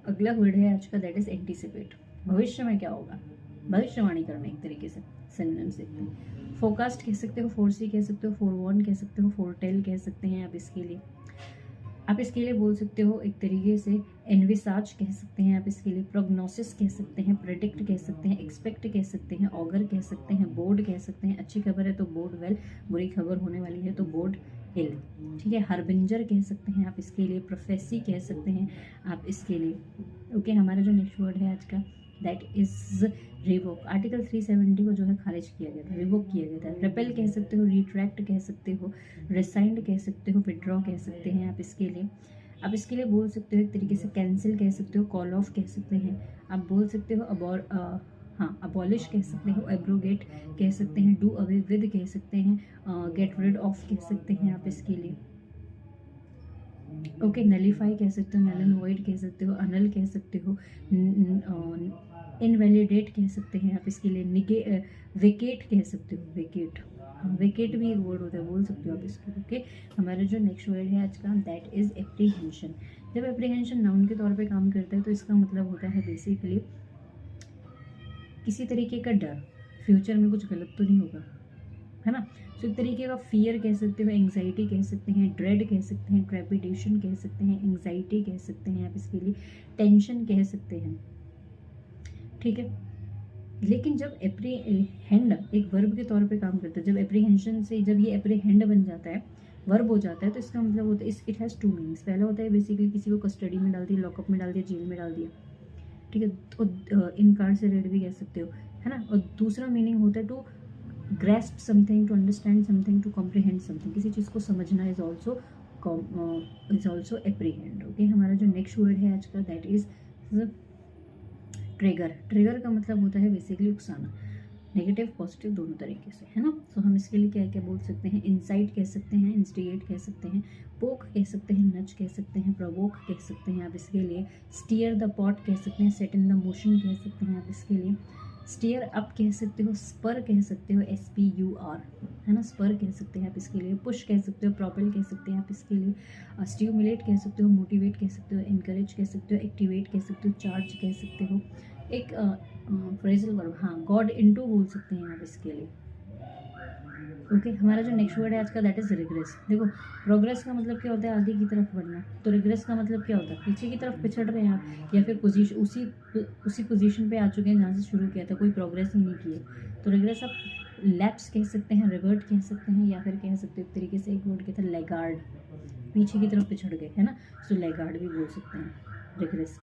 अगला वर्ड है आज का, दैट इज एंटीसिपेट। भविष्य में क्या होगा, भविष्यवाणी करना एक तरीके से, सिनोनिम्स देखते हैं। फोरकास्ट कह सकते हो, फोरसी कह सकते हो, फोरवॉर्न कह सकते हो, फोरटेल कह सकते हैं आप इसके लिए। आप इसके लिए बोल सकते हो एक तरीके से एनविसाज कह सकते हैं आप इसके लिए, प्रोग्नोसिस कह सकते हैं, प्रेडिक्ट कह सकते हैं, एक्सपेक्ट कह सकते हैं, ऑगर कह सकते हैं, बोर्ड कह सकते हैं। अच्छी खबर है तो बोर्ड वेल, बुरी खबर होने वाली है तो बोर्ड इल। ठीक है, हरबिंजर कह सकते हैं आप इसके लिए, प्रोफेसी कह सकते हैं आप इसके लिए। ओके, हमारा जो नेक्स्ट वर्ड है आज का, दैट इज रिवोक। आर्टिकल 370 को जो है खारिज किया गया था, रिवोक किया गया था। रिपेल कह सकते हो, रिट्रैक्ट कह सकते हो, रिसाइंड कह सकते हो, विड्रॉ कह सकते हैं आप इसके लिए। आप इसके लिए बोल सकते हो एक तरीके से कैंसिल कह सकते हो, कॉल ऑफ कह सकते हैं आप, बोल सकते हो अबॉलिश कह सकते हो, एब्रोगेट कह सकते हैं, डू अवे विद कह सकते हैं, गेट रिड ऑफ कह सकते हैं आप इसके लिए। ओके, नलीफाई कह सकते हो, नल एंड वॉइड कह सकते हो, अनल कह सकते हो, इनवैलिडेट कह सकते हैं आप इसके लिए, वेकेट कह सकते हो, वेकेट। वेकेट भी एक वर्ड होता है, बोल सकते हो आप इसको। ओके, हमारा जो नेक्स्ट वर्ड है आज का, दैट इज एप्रीहेंशन। जब एप्रीहेंशन नाउन के तौर पे काम करता है तो इसका मतलब होता है बेसिकली किसी तरीके का डर, फ्यूचर में कुछ गलत तो नहीं होगा, है ना। तो एक तरीके का फियर कह सकते हो, एंग्जाइटी कह सकते हैं, ड्रेड कह सकते हैं, ट्रेपिडेशन कह सकते हैं, एंग्जाइटी कह सकते हैं आप इसके लिए, टेंशन कह सकते हैं। ठीक है, लेकिन जब एप्रीहेंड एक वर्ब के तौर पे काम करता है, जब एप्रीहेंशन से जब ये एप्रीहेंड बन जाता है, वर्ब हो जाता है, तो इसका मतलब होता है इट हैज़ टू मीनिंग्स। पहला होता है बेसिकली किसी को कस्टडी में डाल दिया, लॉकअप में डाल दिया, जेल में डाल दिया। ठीक है, तो इनकार्सरेट भी कह सकते हो, है ना। और दूसरा मीनिंग होता है to grasp something, to understand something, to comprehend something. किसी चीज़ को समझना इज ऑल्सो एप्रीहेंड। ओके, हमारा जो नेक्स्ट वर्ड है आज का, दैट इज ट्रिगर। ट्रिगर का मतलब होता है बेसिकली उकसाना, नेगेटिव पॉजिटिव दोनों तरीके से, है ना। तो हम इसके लिए क्या क्या बोल सकते हैं, इंसाइट कह सकते हैं, इंस्टिगेट कह सकते हैं, पोक कह सकते हैं, नच कह सकते हैं, प्रोवोक कह सकते हैं आप इसके लिए, स्टीयर द पॉट कह सकते हैं, सेट इन द मोशन कह सकते हैं आप इसके लिए, स्टीयर अप कह सकते हो, स्पर कह सकते हो, SPUR, है ना, स्पर कह सकते हैं आप इसके लिए, पुश कह सकते हो, प्रोपेल कह सकते हैं आप इसके लिए, स्टिमुलेट कह सकते हो, मोटिवेट कह सकते हो, इनकरेज कह सकते हो, एक्टिवेट कह सकते हो, चार्ज कह सकते हो। एक फ्रेजल वर्ब, हाँ, गॉड इनटू बोल सकते हैं आप इसके लिए। ओके, हमारा जो नेक्स्ट वर्ड है आज का, दैट इज रिग्रेस। देखो, प्रोग्रेस का मतलब क्या होता है, आगे की तरफ बढ़ना, तो रिग्रेस का मतलब क्या होता है, पीछे की तरफ पिछड़ रहे हैं आप, या फिर पोजीशन उसी पोजीशन पे आ चुके हैं जहाँ से शुरू किया था, कोई प्रोग्रेस ही नहीं की है। तो रिग्रेस आप लैप्स कह सकते हैं, रिवर्ट कह सकते हैं, या फिर कह सकते हो एक तरीके से एक वर्ड कहता है लैगार्ड, पीछे की तरफ पिछड़ गए, है ना। तो लैगार्ड भी बोल सकते हैं रिग्रेस।